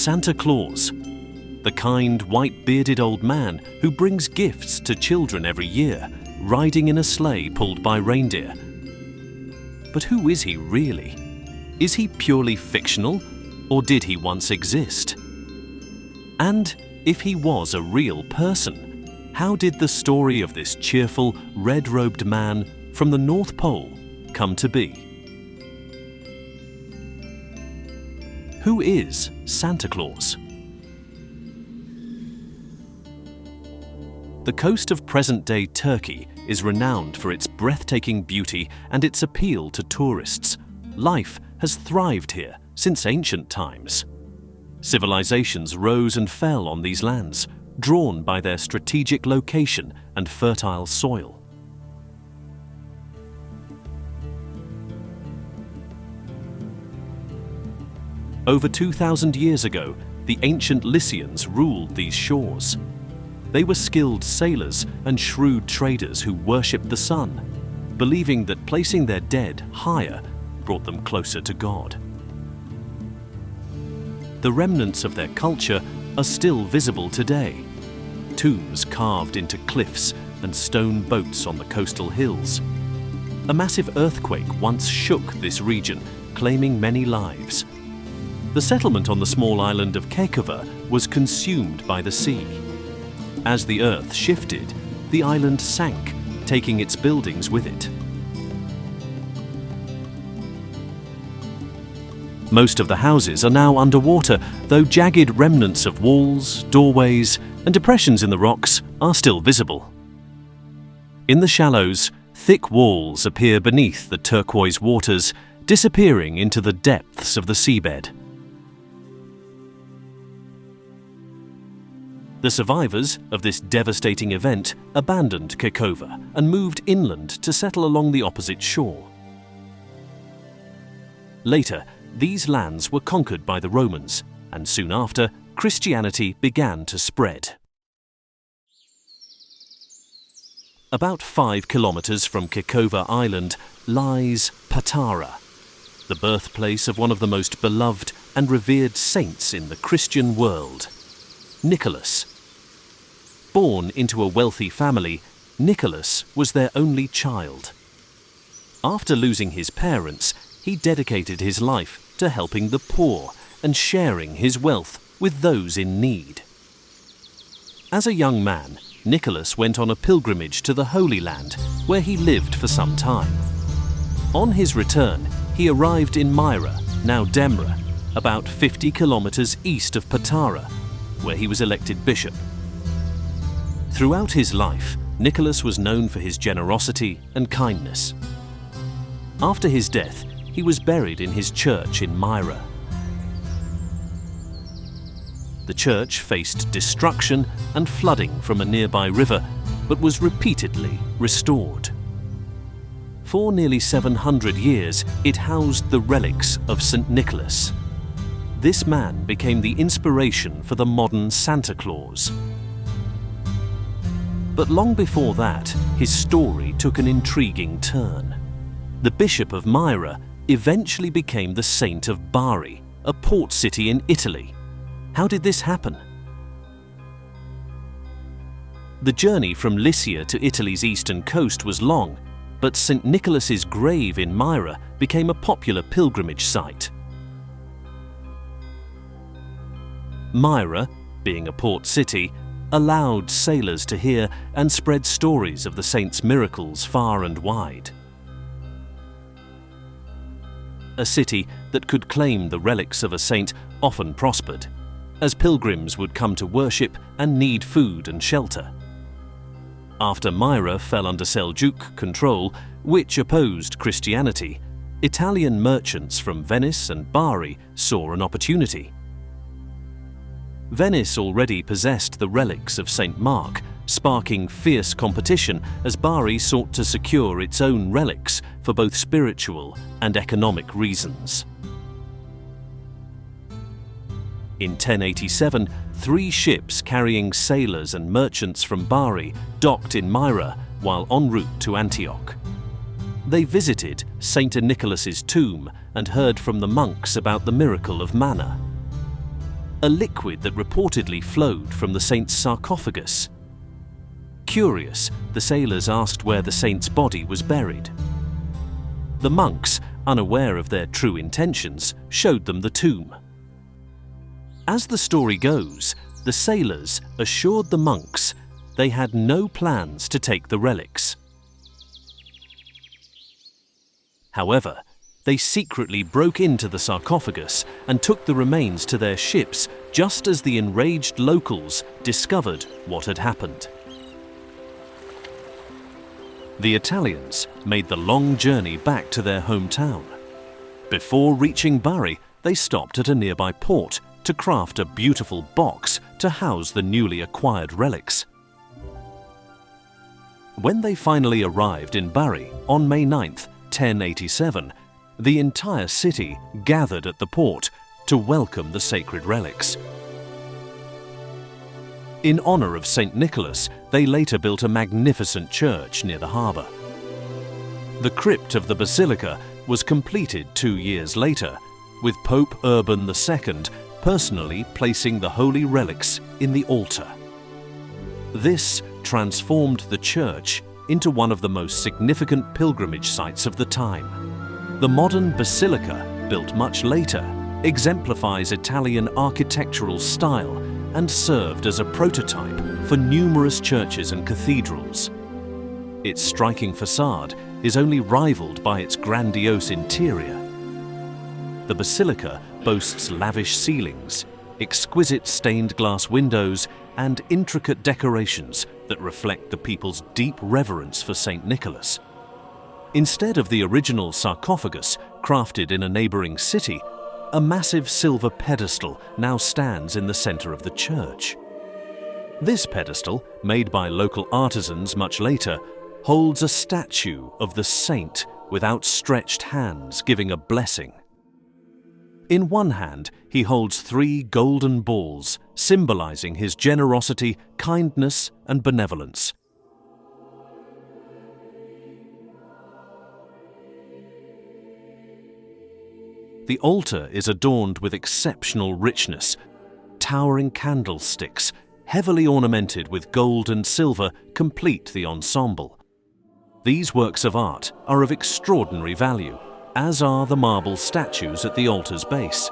Santa Claus, the kind, white-bearded old man who brings gifts to children every year, riding in a sleigh pulled by reindeer. But who is he really? Is he purely fictional, or did he once exist? And if he was a real person, how did the story of this cheerful, red-robed man from the North Pole come to be? Who is Santa Claus? The coast of present-day Turkey is renowned for its breathtaking beauty and its appeal to tourists. Life has thrived here since ancient times. Civilizations rose and fell on these lands, drawn by their strategic location and fertile soil. Over 2,000 years ago, the ancient Lycians ruled these shores. They were skilled sailors and shrewd traders who worshipped the sun, believing that placing their dead higher brought them closer to God. The remnants of their culture are still visible today. Tombs carved into cliffs and stone boats on the coastal hills. A massive earthquake once shook this region, claiming many lives. The settlement on the small island of Kekova was consumed by the sea. As the earth shifted, the island sank, taking its buildings with it. Most of the houses are now underwater, though jagged remnants of walls, doorways, and depressions in the rocks are still visible. In the shallows, thick walls appear beneath the turquoise waters, disappearing into the depths of the seabed. The survivors of this devastating event abandoned Kekova and moved inland to settle along the opposite shore. Later, these lands were conquered by the Romans, and soon after, Christianity began to spread. About 5 kilometers from Kekova Island lies Patara, the birthplace of one of the most beloved and revered saints in the Christian world, Nicholas. Born into a wealthy family, Nicholas was their only child. After losing his parents, he dedicated his life to helping the poor and sharing his wealth with those in need. As a young man, Nicholas went on a pilgrimage to the Holy Land, where he lived for some time. On his return, he arrived in Myra, now Demre, about 50 kilometers east of Patara, where he was elected bishop. Throughout his life, Nicholas was known for his generosity and kindness. After his death, he was buried in his church in Myra. The church faced destruction and flooding from a nearby river, but was repeatedly restored. For nearly 700 years, it housed the relics of St. Nicholas. This man became the inspiration for the modern Santa Claus. But long before that, his story took an intriguing turn. The Bishop of Myra eventually became the Saint of Bari, a port city in Italy. How did this happen? The journey from Lycia to Italy's eastern coast was long, but St. Nicholas's grave in Myra became a popular pilgrimage site. Myra, being a port city, allowed sailors to hear and spread stories of the saint's miracles far and wide. A city that could claim the relics of a saint often prospered, as pilgrims would come to worship and need food and shelter. After Myra fell under Seljuk control, which opposed Christianity, Italian merchants from Venice and Bari saw an opportunity. Venice already possessed the relics of St. Mark, sparking fierce competition as Bari sought to secure its own relics for both spiritual and economic reasons. In 1087, 3 ships carrying sailors and merchants from Bari docked in Myra while en route to Antioch. They visited St. Nicholas's tomb and heard from the monks about the miracle of manna. a liquid that reportedly flowed from the saint's sarcophagus. Curious, the sailors asked where the saint's body was buried. The monks, unaware of their true intentions, showed them the tomb. As the story goes, the sailors assured the monks they had no plans to take the relics. However, they secretly broke into the sarcophagus and took the remains to their ships just as the enraged locals discovered what had happened. The Italians made the long journey back to their hometown. Before reaching Bari, they stopped at a nearby port to craft a beautiful box to house the newly acquired relics. When they finally arrived in Bari on May 9th, 1087, the entire city gathered at the port to welcome the sacred relics. In honor of St. Nicholas, they later built a magnificent church near the harbour. The crypt of the basilica was completed 2 years later, with Pope Urban II personally placing the holy relics in the altar. This transformed the church into one of the most significant pilgrimage sites of the time. The modern basilica, built much later, exemplifies Italian architectural style and served as a prototype for numerous churches and cathedrals. Its striking facade is only rivaled by its grandiose interior. The basilica boasts lavish ceilings, exquisite stained glass windows, and intricate decorations that reflect the people's deep reverence for St. Nicholas. Instead of the original sarcophagus crafted in a neighboring city, a massive silver pedestal now stands in the center of the church. This pedestal, made by local artisans much later, holds a statue of the saint with outstretched hands giving a blessing. In one hand, he holds 3 golden balls, symbolizing his generosity, kindness, and benevolence. The altar is adorned with exceptional richness. Towering candlesticks, heavily ornamented with gold and silver, complete the ensemble. These works of art are of extraordinary value, as are the marble statues at the altar's base.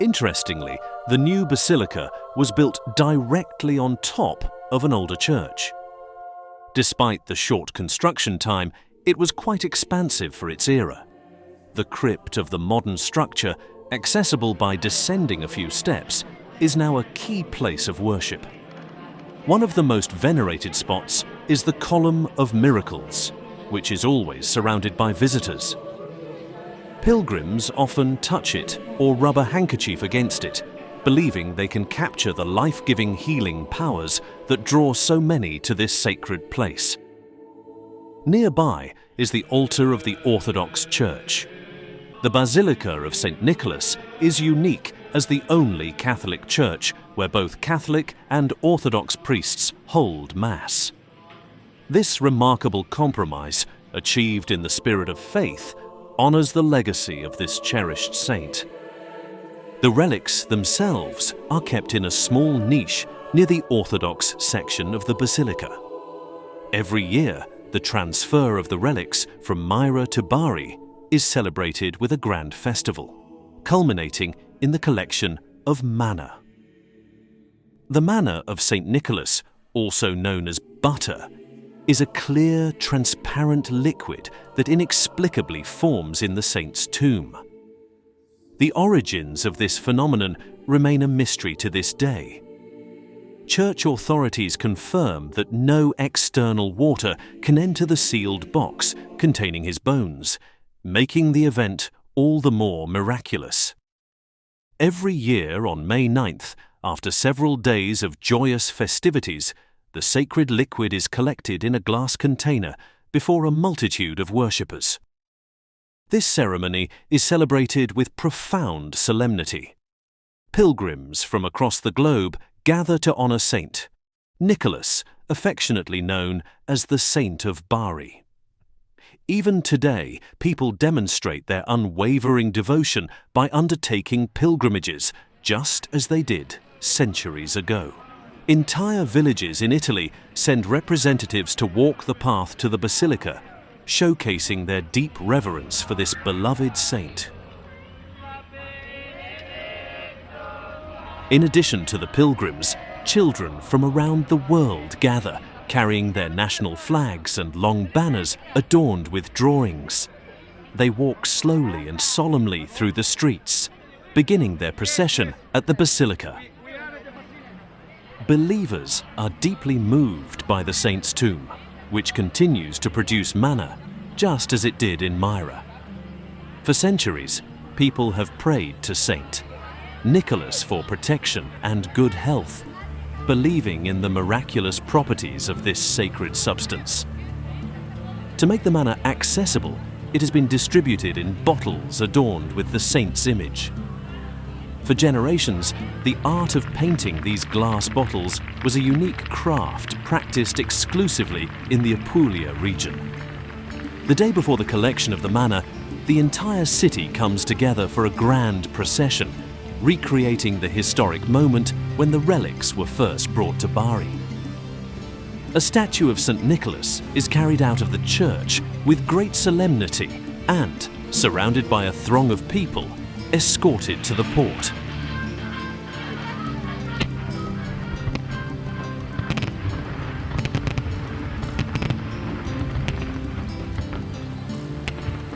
Interestingly, the new basilica was built directly on top of an older church. Despite the short construction time, it was quite expansive for its era. The crypt of the modern structure, accessible by descending a few steps, is now a key place of worship. One of the most venerated spots is the Column of Miracles, which is always surrounded by visitors. Pilgrims often touch it or rub a handkerchief against it, believing they can capture the life-giving healing powers that draw so many to this sacred place. Nearby is the altar of the Orthodox Church. The Basilica of St. Nicholas is unique as the only Catholic church where both Catholic and Orthodox priests hold Mass. This remarkable compromise, achieved in the spirit of faith, honors the legacy of this cherished saint. The relics themselves are kept in a small niche near the Orthodox section of the basilica. Every year, the transfer of the relics from Myra to Bari is celebrated with a grand festival, culminating in the collection of manna. The manna of St. Nicholas, also known as butter, is a clear, transparent liquid that inexplicably forms in the saint's tomb. The origins of this phenomenon remain a mystery to this day. Church authorities confirm that no external water can enter the sealed box containing his bones, making the event all the more miraculous. Every year on May 9th, after several days of joyous festivities, the sacred liquid is collected in a glass container before a multitude of worshippers. This ceremony is celebrated with profound solemnity. Pilgrims from across the globe gather to honor Saint, Nicholas, affectionately known as the Saint of Bari. Even today, people demonstrate their unwavering devotion by undertaking pilgrimages, just as they did centuries ago. Entire villages in Italy send representatives to walk the path to the basilica, showcasing their deep reverence for this beloved saint. In addition to the pilgrims, children from around the world gather, carrying their national flags and long banners adorned with drawings. They walk slowly and solemnly through the streets, beginning their procession at the basilica. Believers are deeply moved by the saint's tomb, which continues to produce manna, just as it did in Myra. For centuries, people have prayed to Saint Nicholas for protection and good health, believing in the miraculous properties of this sacred substance. To make the manna accessible, it has been distributed in bottles adorned with the saint's image. For generations, the art of painting these glass bottles was a unique craft practiced exclusively in the Apulia region. The day before the collection of the manna, the entire city comes together for a grand procession, recreating the historic moment when the relics were first brought to Bari. A statue of St. Nicholas is carried out of the church with great solemnity and, surrounded by a throng of people, escorted to the port.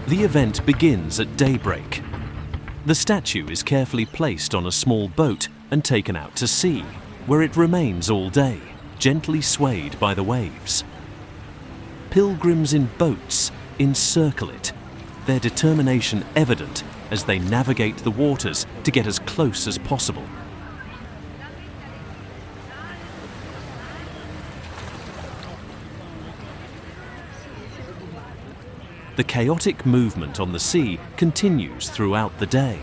The event begins at daybreak. The statue is carefully placed on a small boat and taken out to sea, where it remains all day, gently swayed by the waves. Pilgrims in boats encircle it, their determination evident as they navigate the waters to get as close as possible. The chaotic movement on the sea continues throughout the day.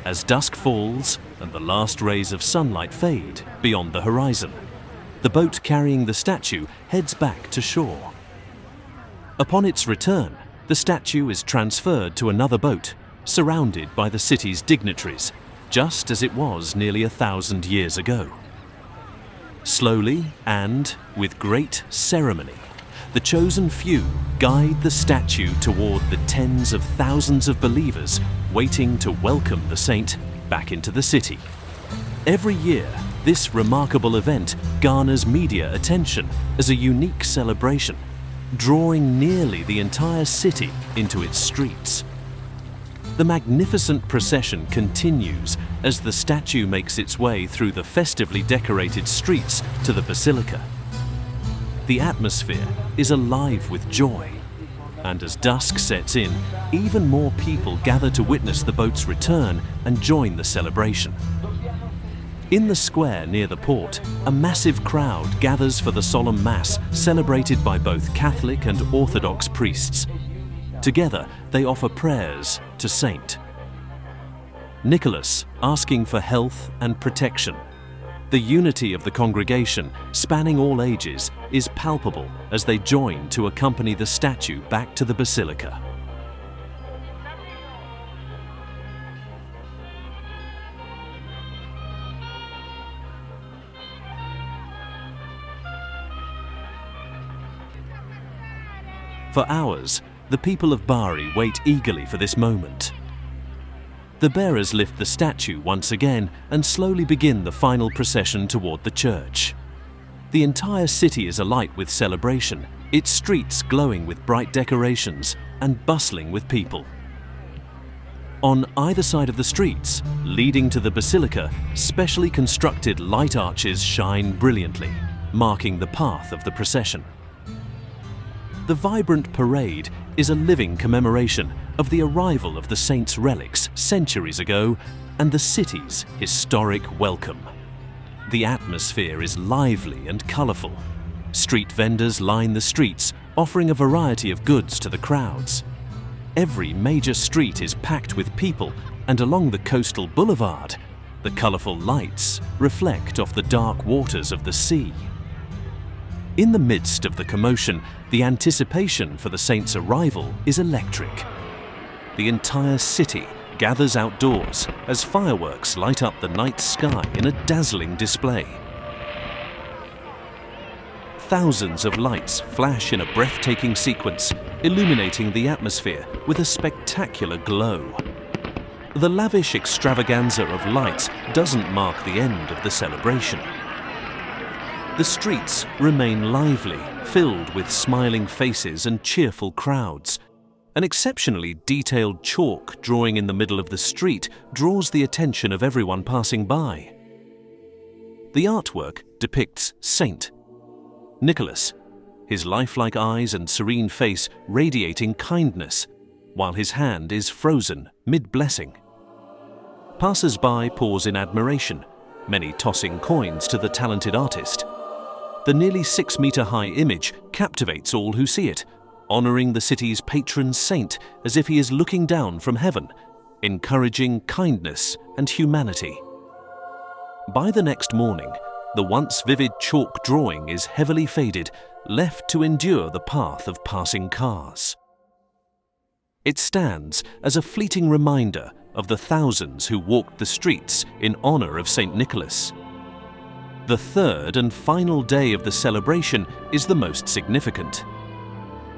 As dusk falls and the last rays of sunlight fade beyond the horizon, the boat carrying the statue heads back to shore. Upon its return, the statue is transferred to another boat, surrounded by the city's dignitaries, just as it was nearly 1,000 years ago. Slowly and with great ceremony, the chosen few guide the statue toward the tens of thousands of believers waiting to welcome the saint back into the city. Every year, this remarkable event garners media attention as a unique celebration, drawing nearly the entire city into its streets. The magnificent procession continues as the statue makes its way through the festively decorated streets to the basilica. The atmosphere is alive with joy, and as dusk sets in, even more people gather to witness the boat's return and join the celebration. In the square near the port, a massive crowd gathers for the solemn mass celebrated by both Catholic and Orthodox priests. Together, they offer prayers to Saint Nicholas, asking for health and protection. The unity of the congregation, spanning all ages, is palpable as they join to accompany the statue back to the basilica. For hours, the people of Bari wait eagerly for this moment. The bearers lift the statue once again and slowly begin the final procession toward the church. The entire city is alight with celebration, its streets glowing with bright decorations and bustling with people. On either side of the streets, leading to the basilica, specially constructed light arches shine brilliantly, marking the path of the procession. The vibrant parade is a living commemoration of the arrival of the saint's relics centuries ago and the city's historic welcome. The atmosphere is lively and colourful. Street vendors line the streets, offering a variety of goods to the crowds. Every major street is packed with people, and along the coastal boulevard, The colourful lights reflect off the dark waters of the sea. In the midst of the commotion, the anticipation for the saint's arrival is electric. The entire city gathers outdoors as fireworks light up the night sky in a dazzling display. Thousands of lights flash in a breathtaking sequence, illuminating the atmosphere with a spectacular glow. The lavish extravaganza of lights doesn't mark the end of the celebration. The streets remain lively, filled with smiling faces and cheerful crowds. An exceptionally detailed chalk drawing in the middle of the street draws the attention of everyone passing by. The artwork depicts Saint Nicholas, his lifelike eyes and serene face radiating kindness, while his hand is frozen mid-blessing. Passers-by pause in admiration, many tossing coins to the talented artist. The nearly 6-metre-high image captivates all who see it, honouring the city's patron saint as if he is looking down from heaven, encouraging kindness and humanity. By the next morning, the once vivid chalk drawing is heavily faded, left to endure the path of passing cars. It stands as a fleeting reminder of the thousands who walked the streets in honour of St. Nicholas. The third and final day of the celebration is the most significant.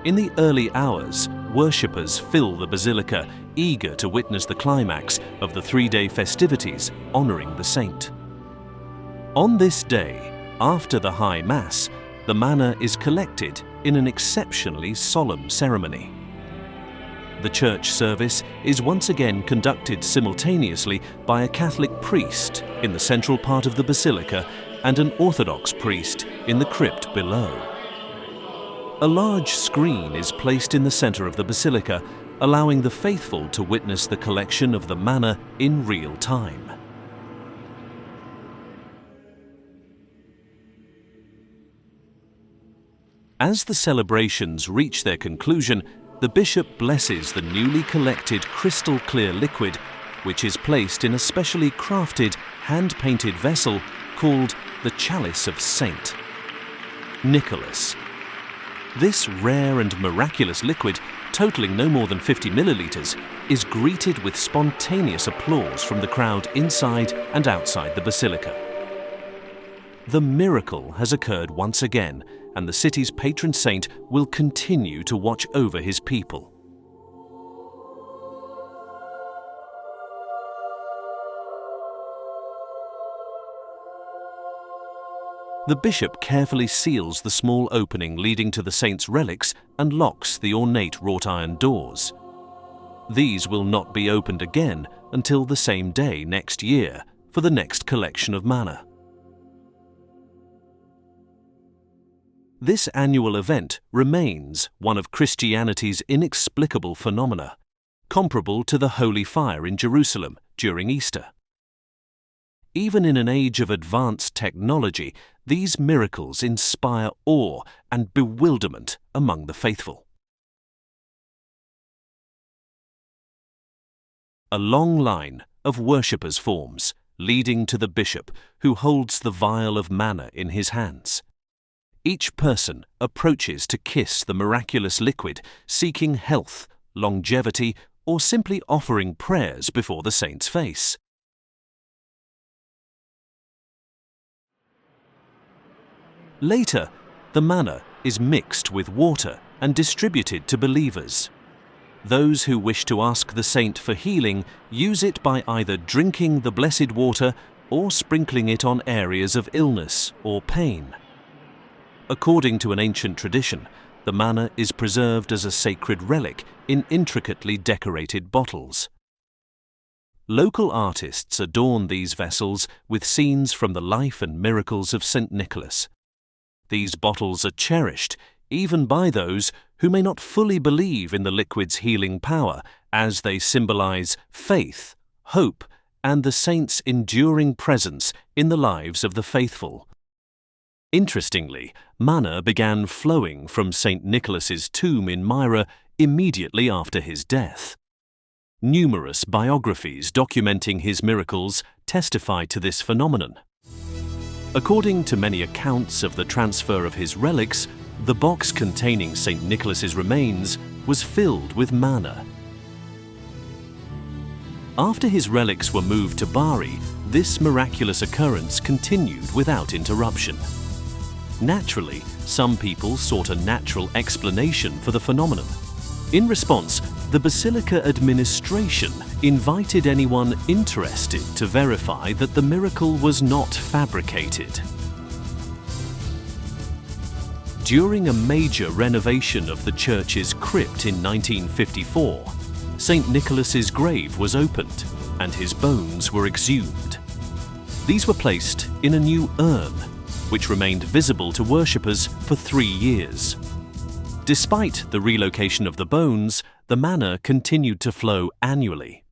In the early hours, worshippers fill the basilica, eager to witness the climax of the 3-day festivities honouring the saint. On this day, after the High Mass, the manna is collected in an exceptionally solemn ceremony. The church service is once again conducted simultaneously by a Catholic priest in the central part of the basilica and an Orthodox priest in the crypt below. A large screen is placed in the center of the basilica, allowing the faithful to witness the collection of the manna in real time. As the celebrations reach their conclusion, the bishop blesses the newly collected crystal-clear liquid, which is placed in a specially crafted, hand-painted vessel called the Chalice of Saint Nicholas. This rare and miraculous liquid, totaling no more than 50 millilitres, is greeted with spontaneous applause from the crowd inside and outside the basilica. The miracle has occurred once again, and the city's patron saint will continue to watch over his people. The bishop carefully seals the small opening leading to the saint's relics and locks the ornate wrought iron doors. These will not be opened again until the same day next year for the next collection of manna. This annual event remains one of Christianity's inexplicable phenomena, comparable to the Holy Fire in Jerusalem during Easter. Even in an age of advanced technology, these miracles inspire awe and bewilderment among the faithful. A long line of worshippers forms, leading to the bishop, who holds the vial of manna in his hands. Each person approaches to kiss the miraculous liquid, seeking health, longevity, or simply offering prayers before the saint's face. Later, the manna is mixed with water and distributed to believers. Those who wish to ask the saint for healing use it by either drinking the blessed water or sprinkling it on areas of illness or pain. According to an ancient tradition, the manna is preserved as a sacred relic in intricately decorated bottles. Local artists adorn these vessels with scenes from the life and miracles of St. Nicholas. These bottles are cherished even by those who may not fully believe in the liquid's healing power, as they symbolize faith, hope, and the saint's enduring presence in the lives of the faithful. Interestingly, manna began flowing from St. Nicholas's tomb in Myra immediately after his death. Numerous biographies documenting his miracles testify to this phenomenon. According to many accounts of the transfer of his relics, the box containing St. Nicholas's remains was filled with manna. After his relics were moved to Bari, this miraculous occurrence continued without interruption. Naturally, some people sought a natural explanation for the phenomenon. In response, the Basilica administration invited anyone interested to verify that the miracle was not fabricated. During a major renovation of the church's crypt in 1954, St. Nicholas's grave was opened and his bones were exhumed. These were placed in a new urn, which remained visible to worshippers for 3 years. Despite the relocation of the bones, the manna continued to flow annually.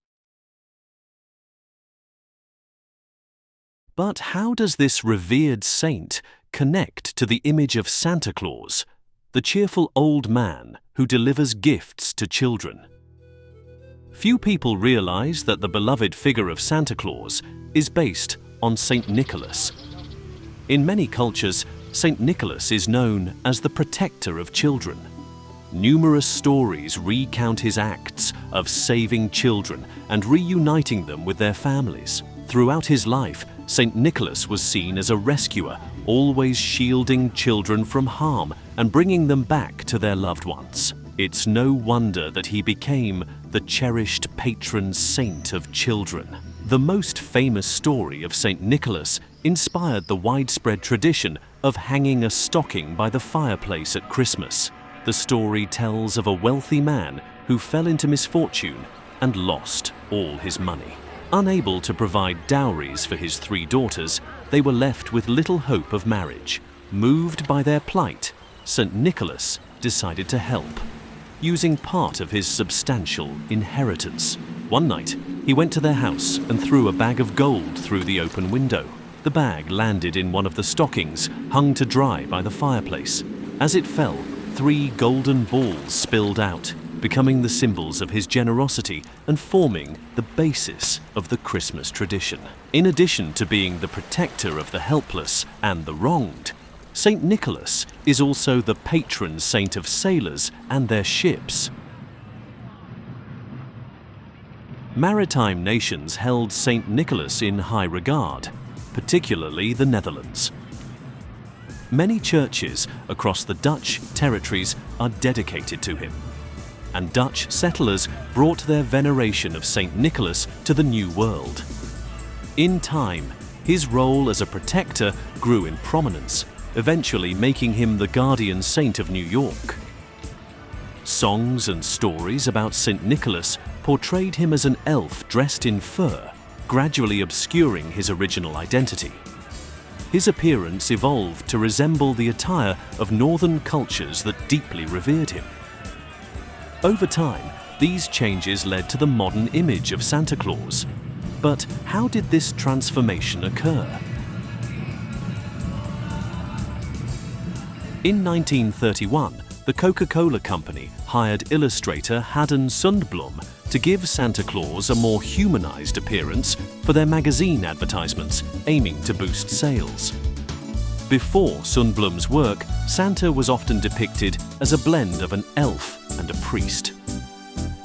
But how does this revered saint connect to the image of Santa Claus, the cheerful old man who delivers gifts to children? Few people realize that the beloved figure of Santa Claus is based on St. Nicholas. In many cultures, St. Nicholas is known as the protector of children. Numerous stories recount his acts of saving children and reuniting them with their families. Throughout his life, St. Nicholas was seen as a rescuer, always shielding children from harm and bringing them back to their loved ones. It's no wonder that he became the cherished patron saint of children. The most famous story of St. Nicholas inspired the widespread tradition of hanging a stocking by the fireplace at Christmas. The story tells of a wealthy man who fell into misfortune and lost all his money. Unable to provide dowries for his 3 daughters, they were left with little hope of marriage. Moved by their plight, St. Nicholas decided to help, using part of his substantial inheritance. One night, he went to their house and threw a bag of gold through the open window. The bag landed in one of the stockings hung to dry by the fireplace. As it fell, 3 golden balls spilled out, becoming the symbols of his generosity and forming the basis of the Christmas tradition. In addition to being the protector of the helpless and the wronged, St. Nicholas is also the patron saint of sailors and their ships. Maritime nations held St. Nicholas in high regard, particularly the Netherlands. Many churches across the Dutch territories are dedicated to him, and Dutch settlers brought their veneration of St. Nicholas to the New World. In time, his role as a protector grew in prominence, eventually making him the guardian saint of New York. Songs and stories about St. Nicholas portrayed him as an elf dressed in fur, gradually obscuring his original identity. His appearance evolved to resemble the attire of northern cultures that deeply revered him. Over time, these changes led to the modern image of Santa Claus. But how did this transformation occur? In 1931, the Coca-Cola Company hired illustrator Haddon Sundblom to give Santa Claus a more humanized appearance for their magazine advertisements, aiming to boost sales. Before Sundblom's work, Santa was often depicted as a blend of an elf and a priest.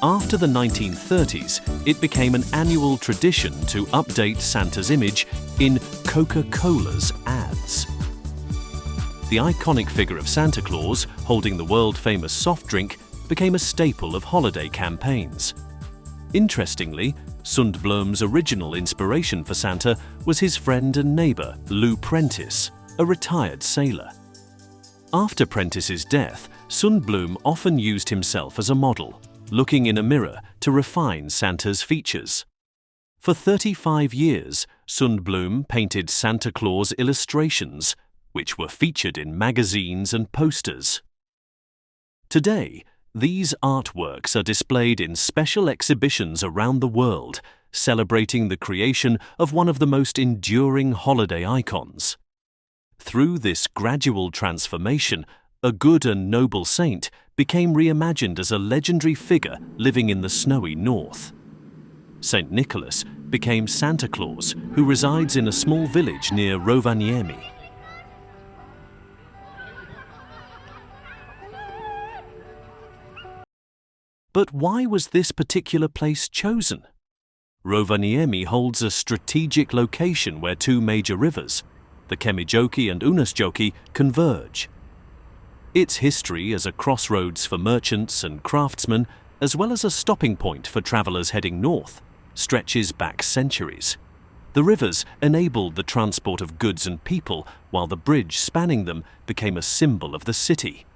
After the 1930s, it became an annual tradition to update Santa's image in Coca-Cola's ads. The iconic figure of Santa Claus, holding the world-famous soft drink, became a staple of holiday campaigns. Interestingly, Sundblom's original inspiration for Santa was his friend and neighbour, Lou Prentice, a retired sailor. After Prentice's death, Sundblom often used himself as a model, looking in a mirror to refine Santa's features. For 35 years, Sundblom painted Santa Claus illustrations, which were featured in magazines and posters. Today, these artworks are displayed in special exhibitions around the world, celebrating the creation of one of the most enduring holiday icons. Through this gradual transformation, a good and noble saint became reimagined as a legendary figure living in the snowy north. St. Nicholas became Santa Claus, who resides in a small village near Rovaniemi. But why was this particular place chosen? Rovaniemi holds a strategic location where two major rivers, the Kemijoki and Uunasjoki, converge. Its history as a crossroads for merchants and craftsmen, as well as a stopping point for travellers heading north, stretches back centuries. The rivers enabled the transport of goods and people, while the bridge spanning them became a symbol of the city.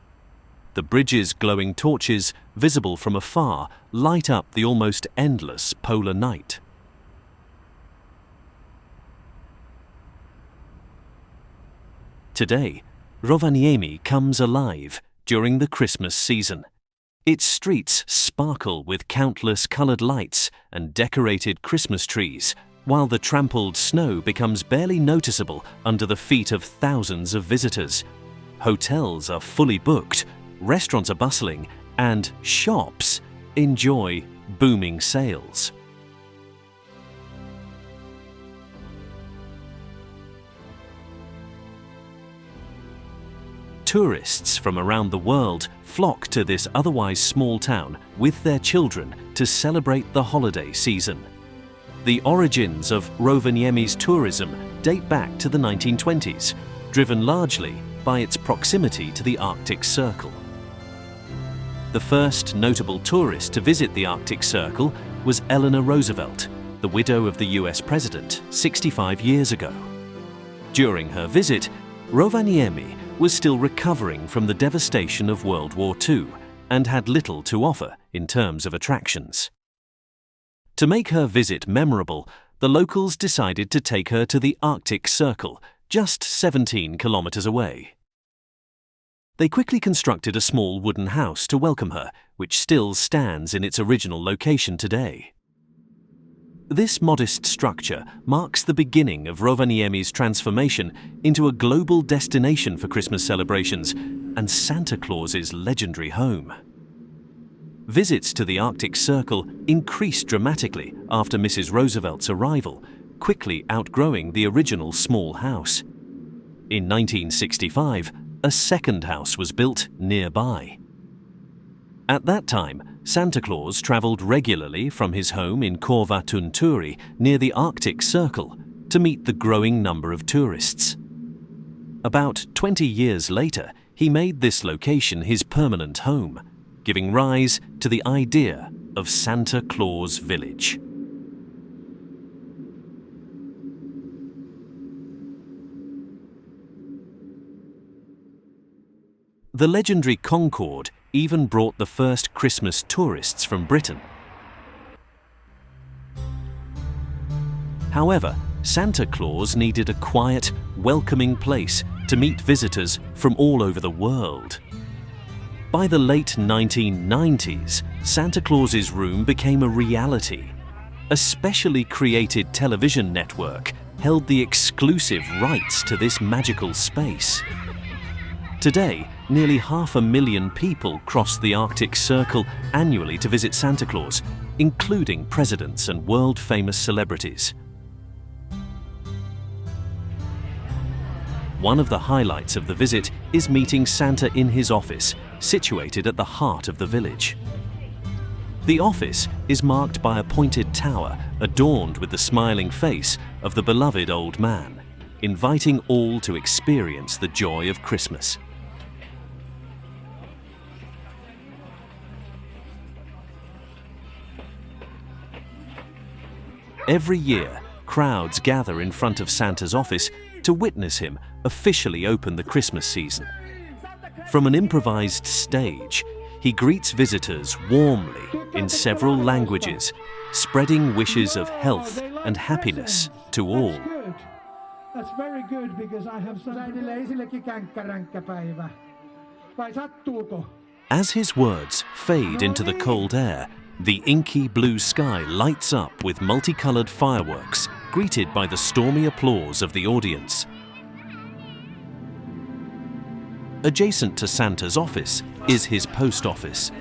The bridge's glowing torches, visible from afar, light up the almost endless polar night. Today, Rovaniemi comes alive during the Christmas season. Its streets sparkle with countless coloured lights and decorated Christmas trees, while the trampled snow becomes barely noticeable under the feet of thousands of visitors. Hotels are fully booked, restaurants are bustling, and shops enjoy booming sales. Tourists from around the world flock to this otherwise small town with their children to celebrate the holiday season. The origins of Rovaniemi's tourism date back to the 1920s, driven largely by its proximity to the Arctic Circle. The first notable tourist to visit the Arctic Circle was Eleanor Roosevelt, the widow of the US president, 65 years ago. During her visit, Rovaniemi was still recovering from the devastation of World War II and had little to offer in terms of attractions. To make her visit memorable, the locals decided to take her to the Arctic Circle, just 17 kilometers away. They quickly constructed a small wooden house to welcome her, which still stands in its original location today. This modest structure marks the beginning of Rovaniemi's transformation into a global destination for Christmas celebrations and Santa Claus's legendary home. Visits to the Arctic Circle increased dramatically after Mrs. Roosevelt's arrival, quickly outgrowing the original small house. In 1965, a second house was built nearby. At that time, Santa Claus travelled regularly from his home in Korvatunturi near the Arctic Circle to meet the growing number of tourists. About 20 years later, he made this location his permanent home, giving rise to the idea of Santa Claus Village. The legendary Concorde even brought the first Christmas tourists from Britain. However, Santa Claus needed a quiet, welcoming place to meet visitors from all over the world. By the late 1990s, Santa Claus's room became a reality. A specially created television network held the exclusive rights to this magical space. Today, nearly 500,000 people cross the Arctic Circle annually to visit Santa Claus, including presidents and world-famous celebrities. One of the highlights of the visit is meeting Santa in his office, situated at the heart of the village. The office is marked by a pointed tower adorned with the smiling face of the beloved old man, inviting all to experience the joy of Christmas. Every year, crowds gather in front of Santa's office to witness him officially open the Christmas season. From an improvised stage, he greets visitors warmly in several languages, spreading wishes of health and happiness to all. That's very good because I have some... As his words fade into the cold air, the inky blue sky lights up with multicolored fireworks, greeted by the stormy applause of the audience. Adjacent to Santa's office is his post office,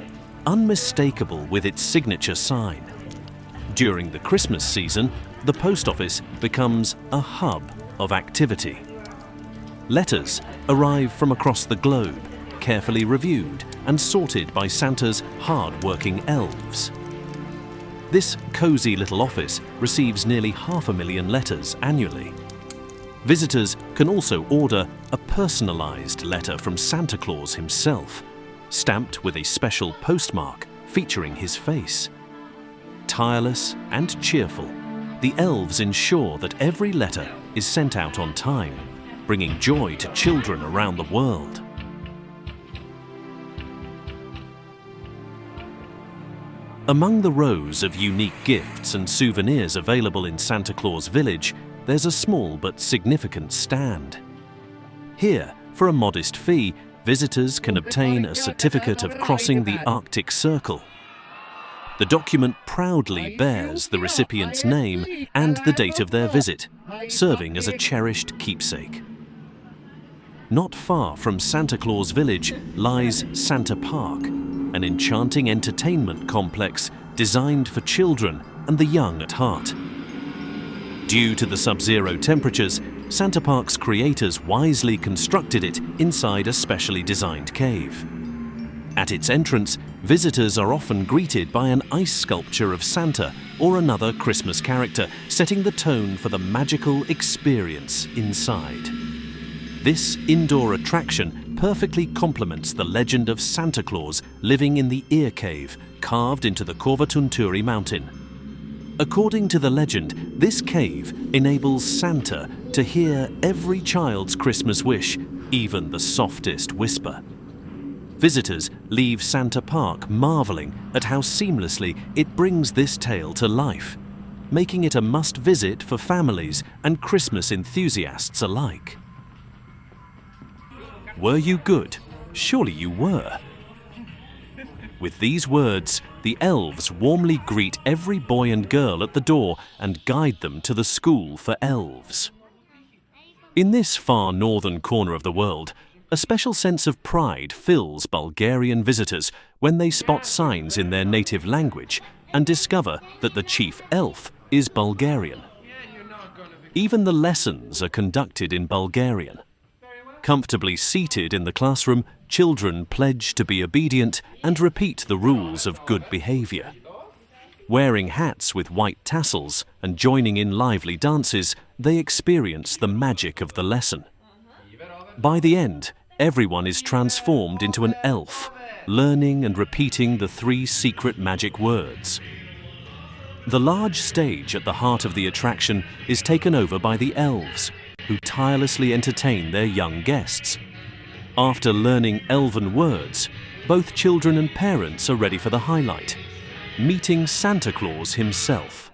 unmistakable with its signature sign. During the Christmas season, the post office becomes a hub of activity. Letters arrive from across the globe, carefully reviewed and sorted by Santa's hard-working elves. This cosy little office receives nearly 500,000 letters annually. Visitors can also order a personalized letter from Santa Claus himself, stamped with a special postmark featuring his face. Tireless and cheerful, the elves ensure that every letter is sent out on time, bringing joy to children around the world. Among the rows of unique gifts and souvenirs available in Santa Claus Village, there's a small but significant stand. Here, for a modest fee, visitors can obtain a certificate of crossing the Arctic Circle. The document proudly bears the recipient's name and the date of their visit, serving as a cherished keepsake. Not far from Santa Claus Village lies Santa Park, an enchanting entertainment complex designed for children and the young at heart. Due to the sub-zero temperatures, Santa Park's creators wisely constructed it inside a specially designed cave. At its entrance, visitors are often greeted by an ice sculpture of Santa or another Christmas character, setting the tone for the magical experience inside. This indoor attraction perfectly complements the legend of Santa Claus living in the ear cave carved into the Corvatunturi mountain. According to the legend, this cave enables Santa to hear every child's Christmas wish, even the softest whisper. Visitors leave Santa Park marveling at how seamlessly it brings this tale to life, making it a must-visit for families and Christmas enthusiasts alike. Were you good? Surely you were. With these words, the elves warmly greet every boy and girl at the door and guide them to the school for elves. In this far northern corner of the world, a special sense of pride fills Bulgarian visitors when they spot signs in their native language and discover that the chief elf is Bulgarian. Even the lessons are conducted in Bulgarian. Comfortably seated in the classroom, children pledge to be obedient and repeat the rules of good behavior. Wearing hats with white tassels and joining in lively dances, they experience the magic of the lesson. By the end, everyone is transformed into an elf, learning and repeating the 3 secret magic words. The large stage at the heart of the attraction is taken over by the elves, who tirelessly entertain their young guests. After learning elven words, both children and parents are ready for the highlight, meeting Santa Claus himself.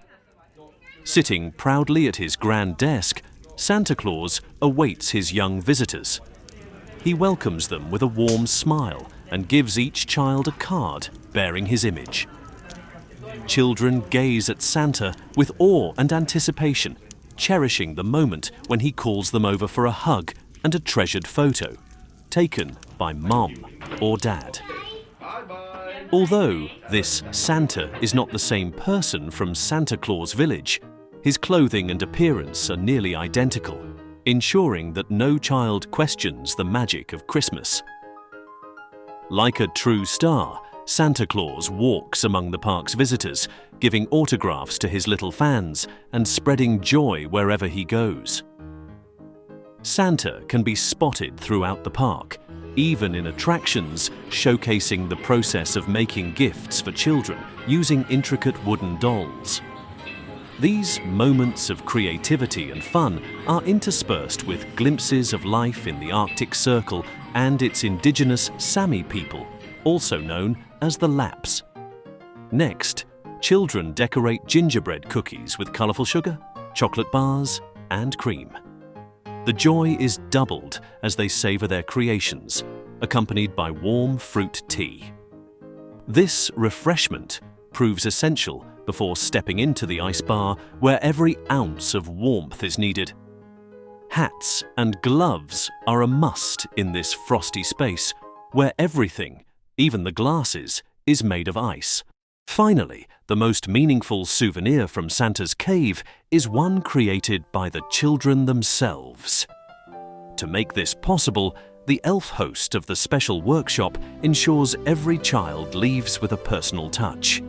Sitting proudly at his grand desk, Santa Claus awaits his young visitors. He welcomes them with a warm smile and gives each child a card bearing his image. Children gaze at Santa with awe and anticipation, cherishing the moment when he calls them over for a hug and a treasured photo, taken by Mom or Dad. Although this Santa is not the same person from Santa Claus Village, his clothing and appearance are nearly identical, ensuring that no child questions the magic of Christmas. Like a true star, Santa Claus walks among the park's visitors, giving autographs to his little fans and spreading joy wherever he goes. Santa can be spotted throughout the park, even in attractions showcasing the process of making gifts for children using intricate wooden dolls. These moments of creativity and fun are interspersed with glimpses of life in the Arctic Circle and its indigenous Sami people, also known as the Laps. Next, children decorate gingerbread cookies with colourful sugar, chocolate bars, and cream. The joy is doubled as they savour their creations, accompanied by warm fruit tea. This refreshment proves essential before stepping into the ice bar, where every ounce of warmth is needed. Hats and gloves are a must in this frosty space, where everything, even the glasses, is made of ice. Finally, the most meaningful souvenir from Santa's cave is one created by the children themselves. To make this possible, the elf host of the special workshop ensures every child leaves with a personal touch.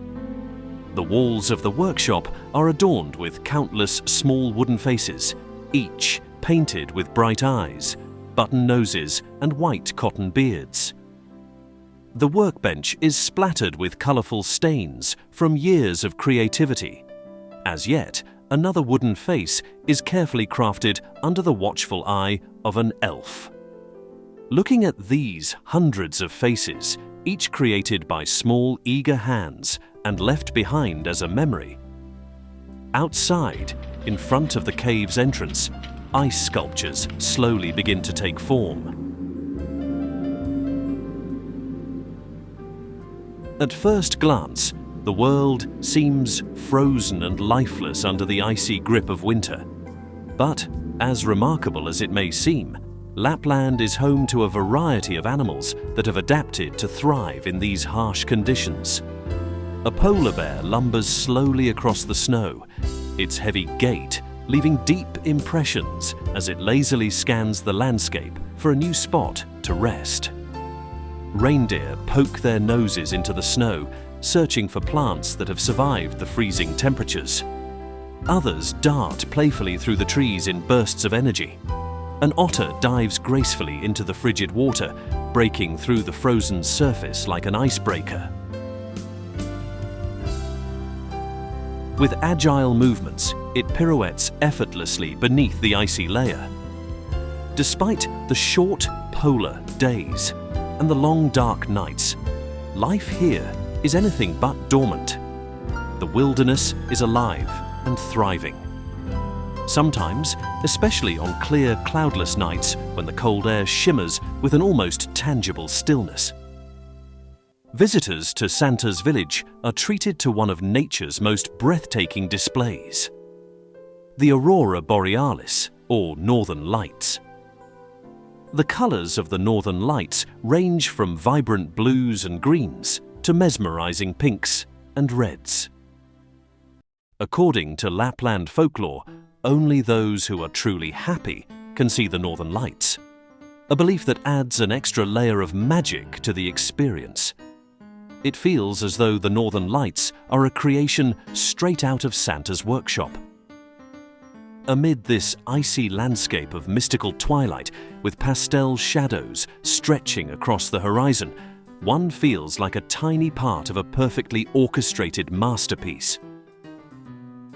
The walls of the workshop are adorned with countless small wooden faces, each painted with bright eyes, button noses, and white cotton beards. The workbench is splattered with colourful stains from years of creativity. As yet, another wooden face is carefully crafted under the watchful eye of an elf. Looking at these hundreds of faces, each created by small, eager hands and left behind as a memory. Outside, in front of the cave's entrance, ice sculptures slowly begin to take form. At first glance, the world seems frozen and lifeless under the icy grip of winter. But, as remarkable as it may seem, Lapland is home to a variety of animals that have adapted to thrive in these harsh conditions. A polar bear lumbers slowly across the snow, its heavy gait leaving deep impressions as it lazily scans the landscape for a new spot to rest. Reindeer poke their noses into the snow, searching for plants that have survived the freezing temperatures. Others dart playfully through the trees in bursts of energy. An otter dives gracefully into the frigid water, breaking through the frozen surface like an icebreaker. With agile movements, it pirouettes effortlessly beneath the icy layer. Despite the short polar days and the long dark nights, life here is anything but dormant. The wilderness is alive and thriving. Sometimes, especially on clear, cloudless nights when the cold air shimmers with an almost tangible stillness. Visitors to Santa's village are treated to one of nature's most breathtaking displays: the aurora borealis, or northern lights. The colours of the northern lights range from vibrant blues and greens to mesmerising pinks and reds. According to Lapland folklore, only those who are truly happy can see the northern lights, a belief that adds an extra layer of magic to the experience. It feels as though the northern lights are a creation straight out of Santa's workshop. Amid this icy landscape of mystical twilight with pastel shadows stretching across the horizon, one feels like a tiny part of a perfectly orchestrated masterpiece.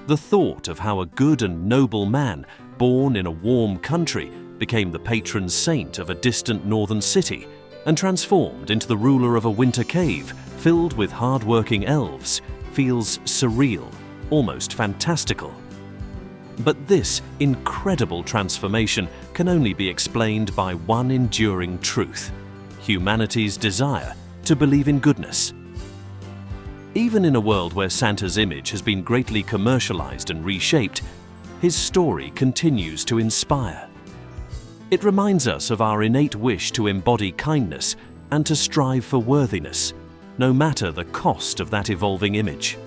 The thought of how a good and noble man, born in a warm country, became the patron saint of a distant northern city and transformed into the ruler of a winter cave filled with hard-working elves feels surreal, almost fantastical. But this incredible transformation can only be explained by one enduring truth: humanity's desire to believe in goodness. Even in a world where Santa's image has been greatly commercialized and reshaped, his story continues to inspire. It reminds us of our innate wish to embody kindness and to strive for worthiness, no matter the cost of that evolving image.